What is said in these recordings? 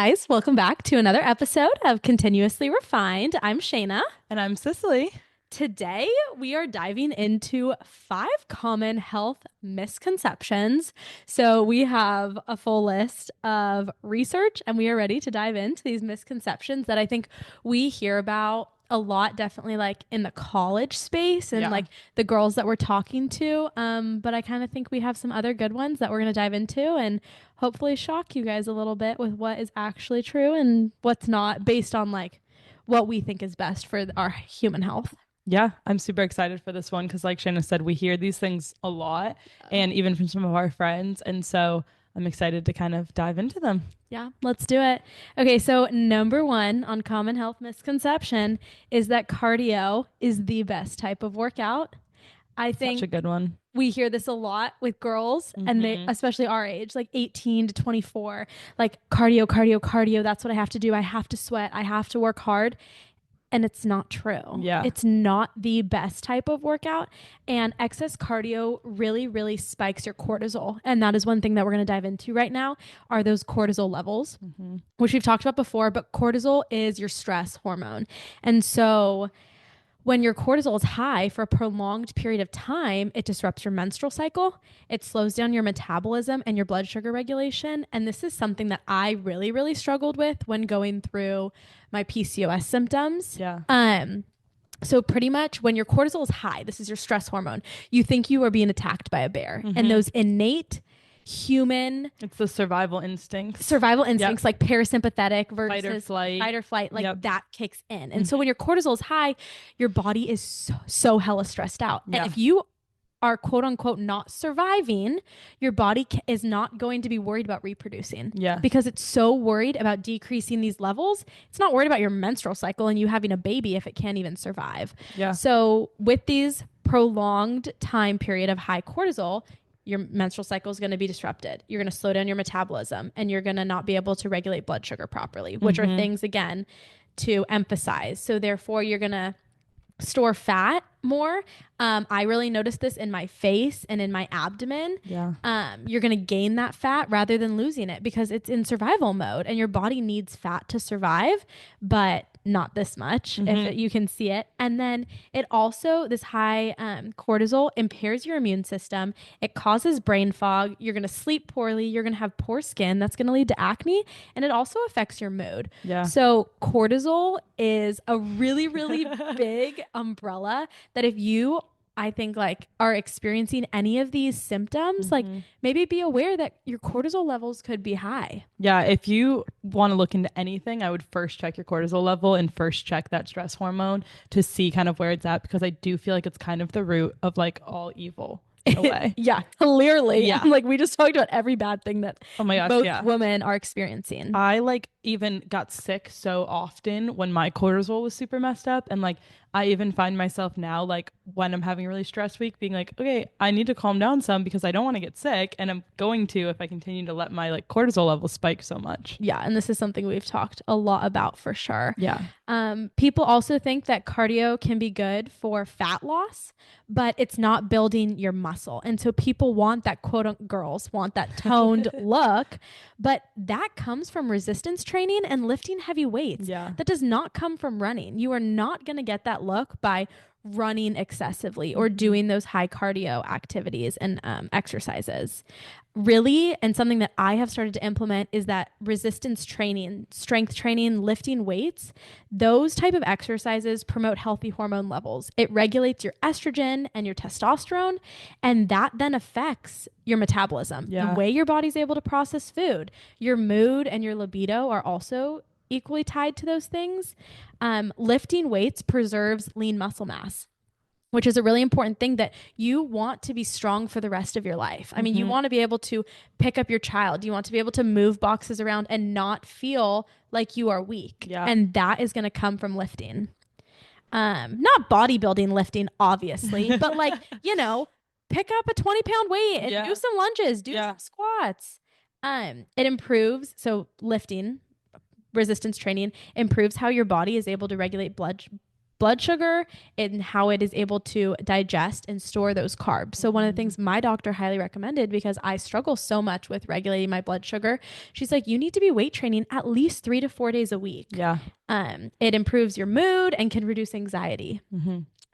guys, welcome back to another episode of Continuously Refined. I'm Shayna. And I'm Sicily. Today, we are diving into 5 common health misconceptions. So, we have a full list of research, and we are ready to dive into these misconceptions that I think we hear about a lot, definitely like in the college space and Yeah. like the girls that we're talking to. But I kind of think we have some other good ones that we're going to dive into and hopefully shock you guys a little bit with what is actually true and what's not based on like what we think is best for our human health. Yeah, I'm super excited for this one because, like Shanna said, we hear these things a lot and even from some of our friends. And so I'm excited to kind of dive into them. Yeah, let's do it. Okay, so number one on common health misconception is that cardio is the best type of workout. I Such think a good one. we hear this a lot with girls and they, Hmm. especially our age, like 18 to 24, like cardio, cardio, cardio. That's what I have to do. I have to sweat. I have to work hard. And it's not true. Yeah. It's not the best type of workout. And excess cardio really, really spikes your cortisol. And that is one thing that we're going to dive into right now are those cortisol levels, which we've talked about before. But cortisol is your stress hormone. And so when your cortisol is high for a prolonged period of time, it disrupts your menstrual cycle. It slows down your metabolism and your blood sugar regulation. And this is something that I really, really struggled with when going through my PCOS symptoms. Yeah. So pretty much when your cortisol is high, this is your stress hormone, you think you are being attacked by a bear. And those innate human It's the survival instincts. survival instincts like parasympathetic versus Fight or flight. like Yep. that kicks in. And so when your cortisol is high, your body is so hella stressed out. Yeah. And if you are quote unquote not surviving, your body is not going to be worried about reproducing. Yeah. Because it's so worried about decreasing these levels. It's not worried about your menstrual cycle and you having a baby if it can't even survive. Yeah. So with these prolonged time period of high cortisol, your menstrual cycle is going to be disrupted. You're going to slow down your metabolism and you're going to not be able to regulate blood sugar properly, which are things, again, to emphasize. So, therefore, you're going to store fat more. I really noticed this in my face and in my abdomen. Yeah. You're going to gain that fat rather than losing it because it's in survival mode and your body needs fat to survive, but not this much if you can see it. And then it also, this high cortisol impairs your immune system. It causes brain fog. You're going to sleep poorly. You're going to have poor skin. That's going to lead to acne. And it also affects your mood. Yeah. So cortisol is a really, really big umbrella that if you I think like are experiencing any of these symptoms, like maybe be aware that your cortisol levels could be high. Yeah. If you want to look into anything, I would first check your cortisol level and first check that stress hormone to see kind of where it's at, because I do feel like it's kind of the root of like all evil in a way. Yeah, clearly. Yeah. Like we just talked about every bad thing that Oh my gosh. both Yeah. women are experiencing. I like even got sick so often when my cortisol was super messed up. And like, I even find myself now, like when I'm having a really stressed week, being like, okay, I need to calm down some because I don't want to get sick. And I'm going to if I continue to let my like cortisol level spike so much. Yeah, and this is something we've talked a lot about for sure. Yeah. People also think that cardio can be good for fat loss, but it's not building your muscle. And so people want that girls want that toned look, but that comes from resistance training and lifting heavy weights. Yeah. That does not come from running. You are not going to get that look by running excessively or doing those high cardio activities and exercises. Really, and something that I have started to implement is that resistance training, strength training, lifting weights, those type of exercises promote healthy hormone levels. It regulates your estrogen and your testosterone, and that then affects your metabolism, the way your body's able to process food. Your mood and your libido are also equally tied to those things. Lifting weights preserves lean muscle mass, which is a really important thing that you want to be strong for the rest of your life. I mean, you want to be able to pick up your child. You want to be able to move boxes around and not feel like you are weak. Yeah. And that is going to come from lifting. Not bodybuilding lifting, obviously, but like, pick up a 20-pound weight and do some lunges, do some squats. It improves. So lifting, resistance training improves how your body is able to regulate blood blood sugar and how it is able to digest and store those carbs. So one of the things my doctor highly recommended, because I struggle so much with regulating my blood sugar, she's like, you need to be weight training at least 3 to 4 days a week. Yeah. It improves your mood and can reduce anxiety,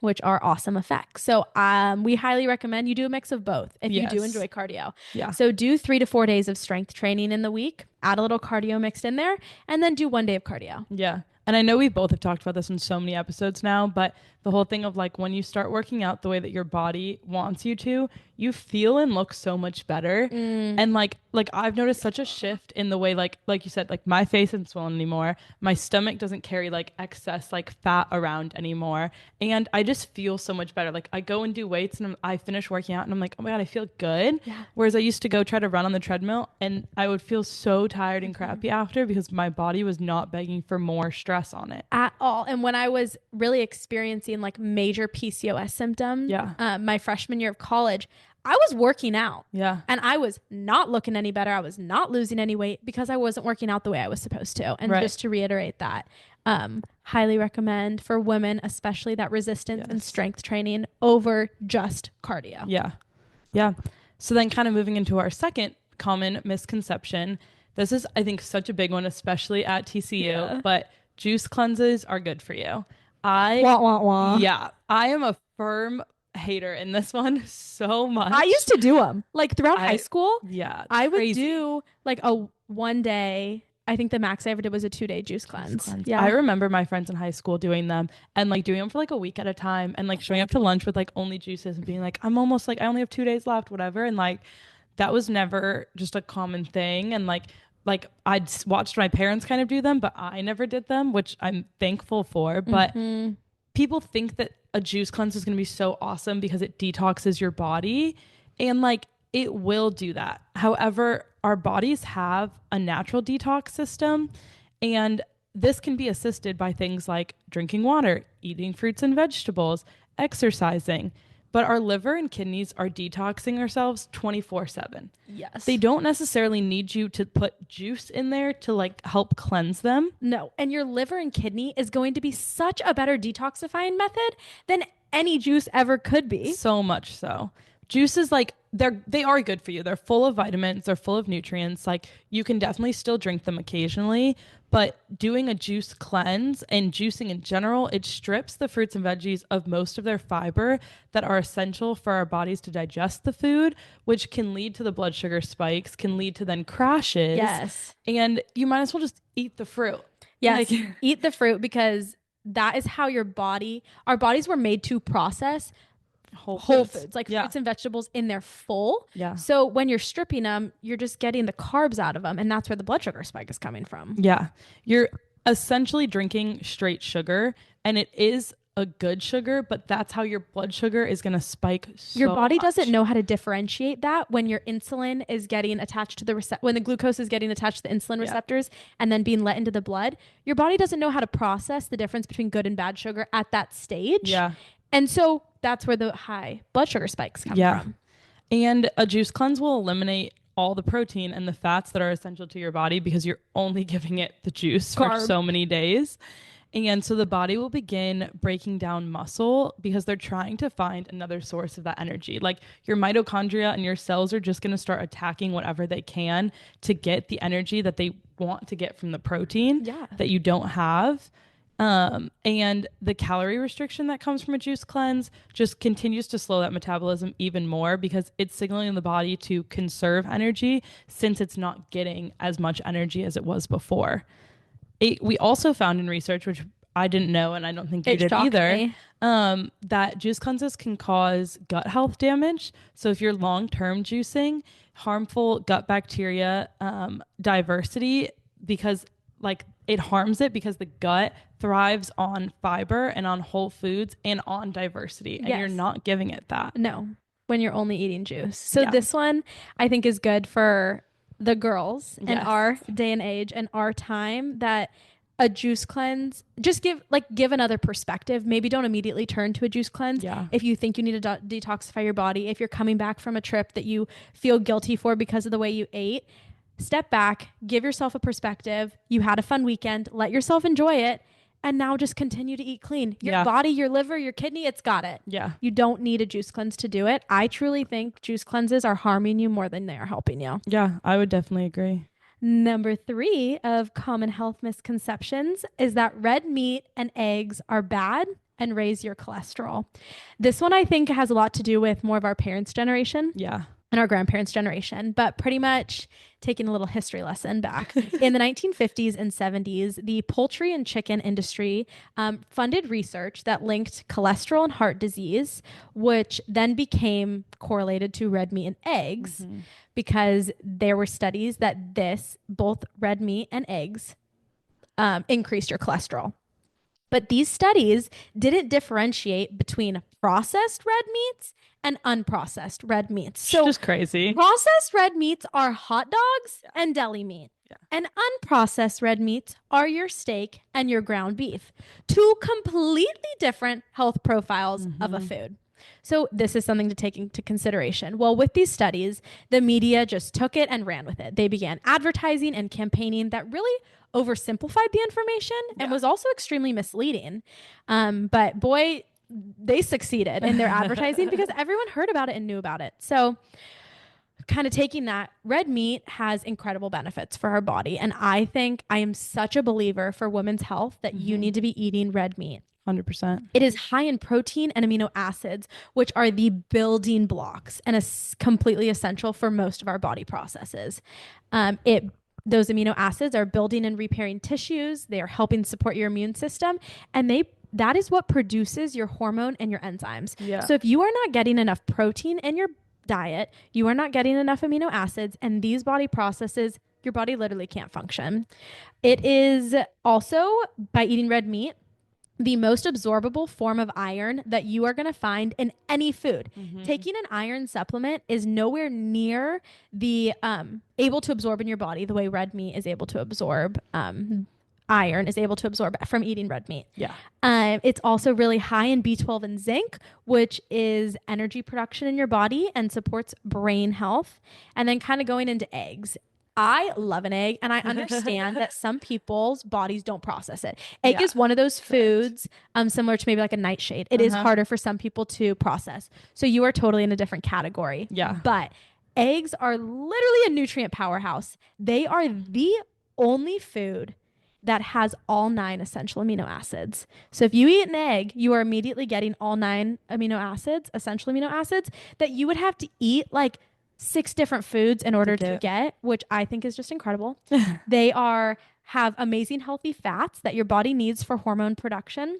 which are awesome effects. So we highly recommend you do a mix of both if you do enjoy cardio. Yeah. So do 3 to 4 days of strength training in the week, add a little cardio mixed in there, and then do 1 day of cardio. Yeah. And I know we both have talked about this in so many episodes now, but the whole thing of like when you start working out the way that your body wants you to, you feel and look so much better. And like I've noticed such a shift in the way like you said, like my face isn't swollen anymore. My stomach doesn't carry like excess like fat around anymore. And I just feel so much better. Like I go and do weights and I finish working out and I'm like, oh my God, I feel good. Yeah. Whereas I used to go try to run on the treadmill and I would feel so tired and crappy after because my body was not begging for more stress on it at all. And when I was really experiencing like major PCOS symptoms, my freshman year of college, I was working out. Yeah. And I was not looking any better. I was not losing any weight because I wasn't working out the way I was supposed to. And just to reiterate that, highly recommend for women, especially that resistance and strength training over just cardio. Yeah. Yeah. So then kind of moving into our second common misconception. This is, I think, such a big one, especially at TCU, but juice cleanses are good for you. Yeah, I am a firm hater in this one so much. I used to do them like throughout high school. Yeah. I would do like a 1 day. I think the max I ever did was a 2 day juice cleanse. Yeah. I remember my friends in high school doing them and like doing them for like a week at a time and like showing up to lunch with like only juices and being like, I'm almost like, I only have 2 days left, whatever. And like, that was never just a common thing. And like I'd watched my parents kind of do them, but I never did them, which I'm thankful for. But people think that a juice cleanse is going to be so awesome because it detoxes your body. And like, it will do that. However, our bodies have a natural detox system, and this can be assisted by things like drinking water, eating fruits and vegetables, exercising. But our liver and kidneys are detoxing ourselves 24/7. Yes. They don't necessarily need you to put juice in there to like help cleanse them. No. And your liver and kidney is going to be such a better detoxifying method than any juice ever could be. So much so. Juices, like they are good for you. They're full of vitamins, they're full of nutrients. Like you can definitely still drink them occasionally, but doing a juice cleanse and juicing in general, it strips the fruits and veggies of most of their fiber that are essential for our bodies to digest the food, which can lead to the blood sugar spikes, can lead to then crashes. Yes. And you might as well just eat the fruit. Yes. Like, eat the fruit, because that is how our bodies were made to process whole foods, like fruits and vegetables in their full. Yeah. So when you're stripping them, you're just getting the carbs out of them, and that's where the blood sugar spike is coming from. Yeah. You're essentially drinking straight sugar, and it is a good sugar, but that's how your blood sugar is going to spike so your body much. Doesn't know how to differentiate that when your insulin is getting attached to the when the glucose is getting attached to the insulin receptors and then being let into the blood. Your body doesn't know how to process the difference between good and bad sugar at that stage. Yeah. And so that's where the high blood sugar spikes come from. And a juice cleanse will eliminate all the protein and the fats that are essential to your body because you're only giving it the juice for so many days. And so the body will begin breaking down muscle because they're trying to find another source of that energy. Like your mitochondria and your cells are just going to start attacking whatever they can to get the energy that they want to get from the protein that you don't have. And the calorie restriction that comes from a juice cleanse just continues to slow that metabolism even more because it's signaling the body to conserve energy since it's not getting as much energy as it was before. We also found in research, which I didn't know, and I don't think you did either, that juice cleanses can cause gut health damage. So if you're long-term juicing, harmful gut bacteria diversity, because like it harms it because the gut thrives on fiber and on whole foods and on diversity, and you're not giving it that. No, when you're only eating juice. So this one I think is good for the girls in our day and age and our time, that a juice cleanse, just give another perspective. Maybe don't immediately turn to a juice cleanse. If you think you need to detoxify your body, if you're coming back from a trip that you feel guilty for because of the way you ate, step back, give yourself a perspective. You had a fun weekend, let yourself enjoy it, and now just continue to eat clean. Your Yeah. body, your liver, your kidney, it's got it. Yeah. You don't need a juice cleanse to do it. I truly think juice cleanses are harming you more than they are helping you. Yeah, I would definitely agree. Number three of common health misconceptions is that red meat and eggs are bad and raise your cholesterol. This one I think has a lot to do with more of our parents' generation Yeah. and our grandparents' generation, but pretty much taking a little history lesson back. In the 1950s and 70s, the poultry and chicken industry funded research that linked cholesterol and heart disease, which then became correlated to red meat and eggs because there were studies that both red meat and eggs, increased your cholesterol. But these studies didn't differentiate between processed red meats and unprocessed red meats. It's So just crazy. processed red meats are hot dogs and deli meat. Yeah. And unprocessed red meats are your steak and your ground beef. Two completely different health profiles of a food. So this is something to take into consideration. Well, with these studies, the media just took it and ran with it. They began advertising and campaigning that really oversimplified the information and was also extremely misleading. But boy, they succeeded in their advertising because everyone heard about it and knew about it. So kind of taking that, red meat has incredible benefits for our body. And I think I am such a believer for women's health that you need to be eating red meat. 100%. It is high in protein and amino acids, which are the building blocks and is completely essential for most of our body processes. Those amino acids are building and repairing tissues. They are helping support your immune system, and that is what produces your hormone and your enzymes. Yeah. So if you are not getting enough protein in your diet, you are not getting enough amino acids, and these body processes, your body literally can't function. It is also, by eating red meat, the most absorbable form of iron that you are going to find in any food. Taking an iron supplement is nowhere near the able to absorb in your body the way red meat is able to absorb. Iron is able to absorb from eating red meat. Yeah. It's also really high in B12 and zinc, which is energy production in your body and supports brain health. And then kind of going into eggs. I love an egg, and I understand that some people's bodies don't process it. Egg is one of those foods, similar to maybe like a nightshade. It is harder for some people to process. So you are totally in a different category. Yeah. But eggs are literally a nutrient powerhouse. They are the only food that has all 9 essential amino acids. So if you eat an egg, you are immediately getting all 9 amino acids, essential amino acids, that you would have to eat like 6 different foods in order to get, which I think is just incredible. They have amazing healthy fats that your body needs for hormone production.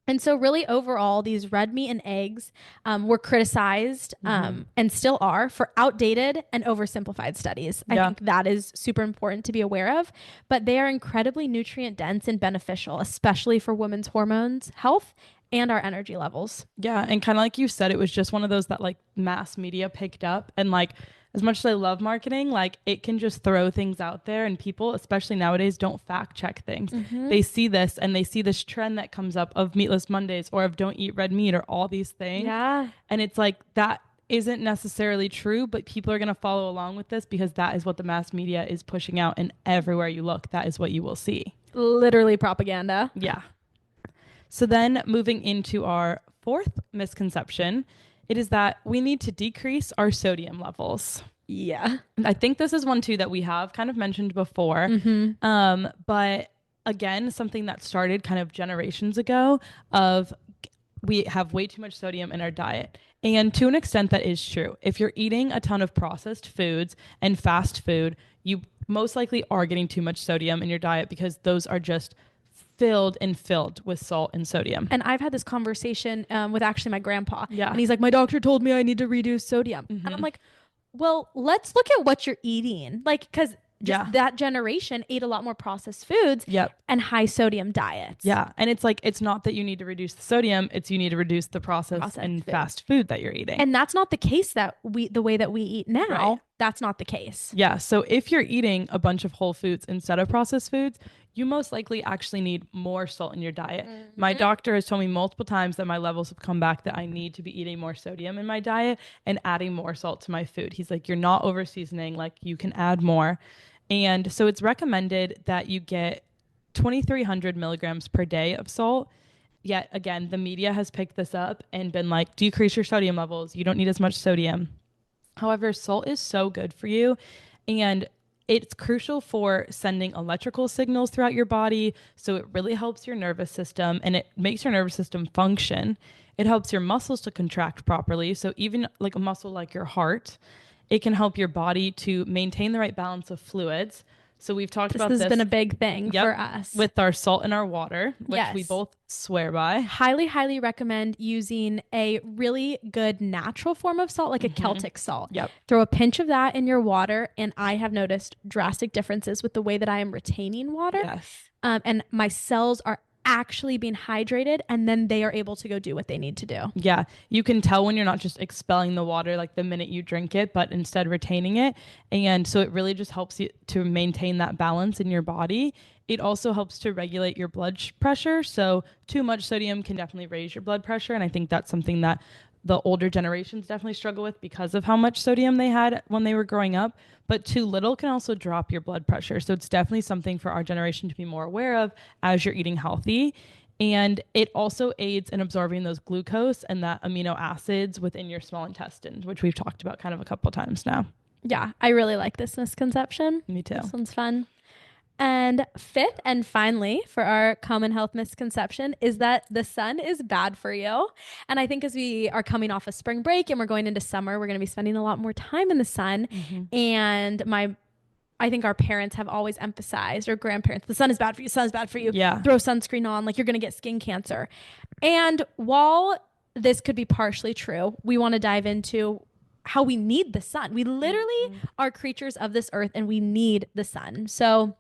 And so really overall, these red meat and eggs were criticized and still are for outdated and oversimplified studies. I think that is super important to be aware of, but they are incredibly nutrient dense and beneficial, especially for women's hormones, health, and our energy levels. Yeah. And kind of like you said, it was just one of those that like mass media picked up. And like, as much as I love marketing, like it can just throw things out there, and people, especially nowadays, don't fact check things. They see this and they see this trend that comes up of meatless Mondays or of don't eat red meat or all these things. Yeah. And it's like that isn't necessarily true, but people are going to follow along with this because that is what the mass media is pushing out. And everywhere you look, that is what you will see. Literally propaganda. Yeah. So then moving into our 4th misconception, it is that we need to decrease our sodium levels. Yeah. I think this is one too that we have kind of mentioned before. But again, something that started kind of generations ago of we have way too much sodium in our diet. And to an extent that is true. If you're eating a ton of processed foods and fast food, you most likely are getting too much sodium in your diet because those are just filled with salt and sodium. And I've had this conversation with actually my grandpa. Yeah. And he's like, my doctor told me I need to reduce sodium. And I'm like, well, let's look at what you're eating. Like, because that generation ate a lot more processed foods and high sodium diets. Yeah. And it's like, it's not that you need to reduce the sodium, it's you need to reduce the processed and fast food that you're eating. And that's not the case the way that we eat now. Right. That's not the case. Yeah. So if you're eating a bunch of whole foods instead of processed foods, you most likely actually need more salt in your diet. My doctor has told me multiple times that my levels have come back, that I need to be eating more sodium in my diet and adding more salt to my food. He's like, you're not over seasoning, like you can add more. And so it's recommended that you get 2,300 milligrams per day of salt. Yet again, the media has picked this up and been like, decrease your sodium levels. You don't need as much sodium. However, salt is so good for you, and it's crucial for sending electrical signals throughout your body. So it really helps your nervous system and it makes your nervous system function. It helps your muscles to contract properly. So even like a muscle like your heart, it can help your body to maintain the right balance of fluids. So we've talked This about has been this, a big thing yep, for us. with our salt and our water, which we Yes. both swear by. Highly, highly recommend using a really good natural form of salt, like a Celtic salt. Yep. Throw a pinch of that in your water, and I have noticed drastic differences with the way that I am retaining water. Yes. And my cells are actually being hydrated, and then they are able to go do what they need to do. Yeah, you can tell when you're not just expelling the water like the minute you drink it, but instead retaining it. And so it really just helps you to maintain that balance in your body. It also helps to regulate your blood pressure. So too much sodium can definitely raise your blood pressure. And I think that's something that the older generations definitely struggle with because of how much sodium they had when they were growing up. But too little can also drop your blood pressure. So it's definitely something for our generation to be more aware of as you're eating healthy. And it also aids in absorbing those glucose and that amino acids within your small intestines, which we've talked about kind of a couple of times now. Yeah, I really like this misconception. Me too. This one's fun. And fifth and finally, for our common health misconception, is that the sun is bad for you. And I think as we are coming off a spring break and we're going into summer, we're going to be spending a lot more time in the sun. And I think our parents have always emphasized, or grandparents, the sun is bad for you, sun is bad for you. Yeah. Throw sunscreen on, like you're going to get skin cancer. And while this could be partially true, we want to dive into how we need the sun. We literally are creatures of this earth and we need the sun. So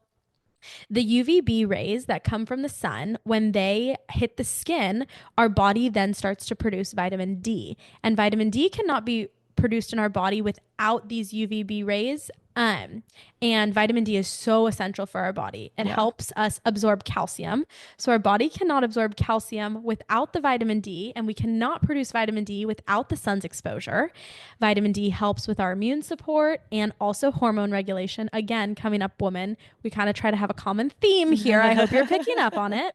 the UVB rays that come from the sun, when they hit the skin, our body then starts to produce vitamin D. And vitamin D cannot be produced in our body without these UVB rays. And vitamin D is so essential for our body. It helps us absorb calcium. So our body cannot absorb calcium without the vitamin D, and we cannot produce vitamin D without the sun's exposure. Vitamin D helps with our immune support and also hormone regulation. Again, coming up, woman, we kind of try to have a common theme here. I hope you're picking up on it.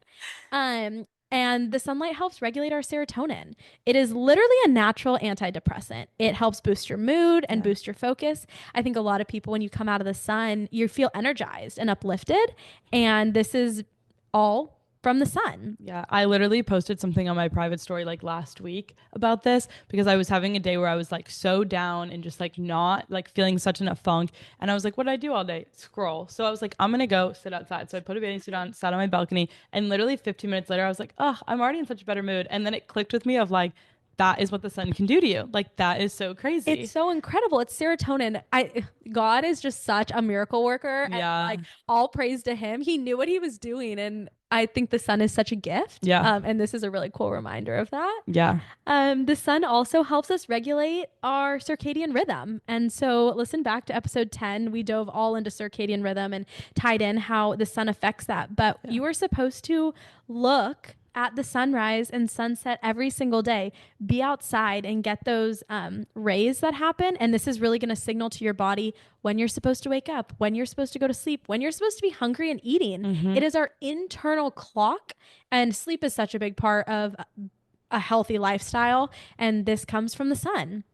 And the sunlight helps regulate our serotonin. It is literally a natural antidepressant. It helps boost your mood and boost your focus. I think a lot of people, when you come out of the sun, you feel energized and uplifted. And this is all from the sun. Yeah, I literally posted something on my private story like last week about this because I was having a day where I was like so down and just like not like feeling such in a funk. And I was like, what did I do all day? Scroll. So I was like, I'm going to go sit outside. So I put a bathing suit on, sat on my balcony. And literally 15 minutes later, I was like, oh, I'm already in such a better mood. And then it clicked with me of like, that is what the sun can do to you. Like that is so crazy. It's so incredible. It's serotonin. God is just such a miracle worker. Yeah. And like all praise to him. He knew what he was doing. And I think the sun is such a gift. Yeah. And this is a really cool reminder of that. Yeah. The sun also helps us regulate our circadian rhythm. And so listen back to episode 10. We dove all into circadian rhythm and tied in how the sun affects that. But you are supposed to look at the sunrise and sunset every single day. Be outside and get those rays that happen. And this is really going to signal to your body when you're supposed to wake up, when you're supposed to go to sleep, when you're supposed to be hungry and eating. It is our internal clock. And sleep is such a big part of a healthy lifestyle. And this comes from the sun.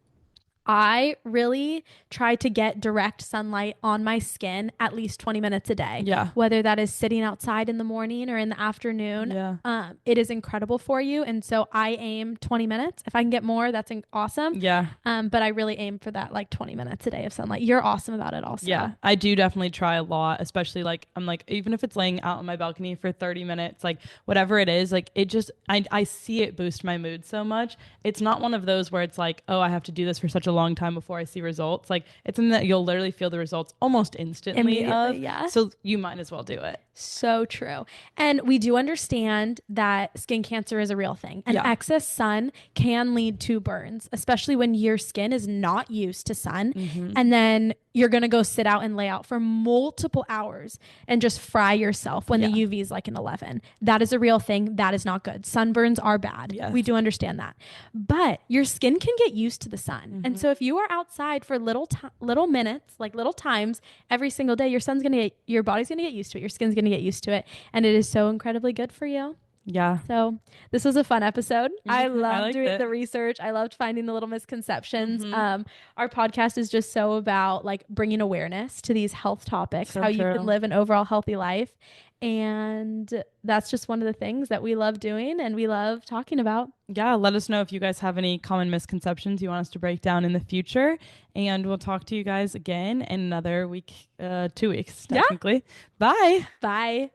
I really try to get direct sunlight on my skin at least 20 minutes a day. Yeah. Whether that is sitting outside in the morning or in the afternoon. Yeah. It is incredible for you. And so I aim 20 minutes. If I can get more, that's awesome. Yeah. But I really aim for that like 20 minutes a day of sunlight. You're awesome about it also. Yeah. I do definitely try a lot, especially like I'm like, even if it's laying out on my balcony for 30 minutes, like whatever it is, like it just, I see it boost my mood so much. It's not one of those where it's like, oh, I have to do this for such a long time before I see results. Like it's something that you'll literally feel the results almost instantly of. Yeah. So you might as well do it. So true. And we do understand that skin cancer is a real thing. And excess sun can lead to burns, especially when your skin is not used to sun. And then you're going to go sit out and lay out for multiple hours and just fry yourself when the UV is like an 11. That is a real thing. That is not good. Sunburns are bad. Yes. We do understand that. But your skin can get used to the sun. And so so if you are outside for little minutes, like little times every single day, your body's gonna get used to it. Your skin's gonna get used to it, and it is so incredibly good for you. Yeah. So this was a fun episode. I I loved liked doing it. the research. I loved finding the little misconceptions. Mm-hmm. Our podcast is just so about like bringing awareness to these health topics, So how you can true. live an overall healthy life. And that's just one of the things that we love doing and we love talking about. Yeah, let us know if you guys have any common misconceptions you want us to break down in the future. And we'll talk to you guys again in another week, 2 weeks, Yeah. technically. Bye. Bye.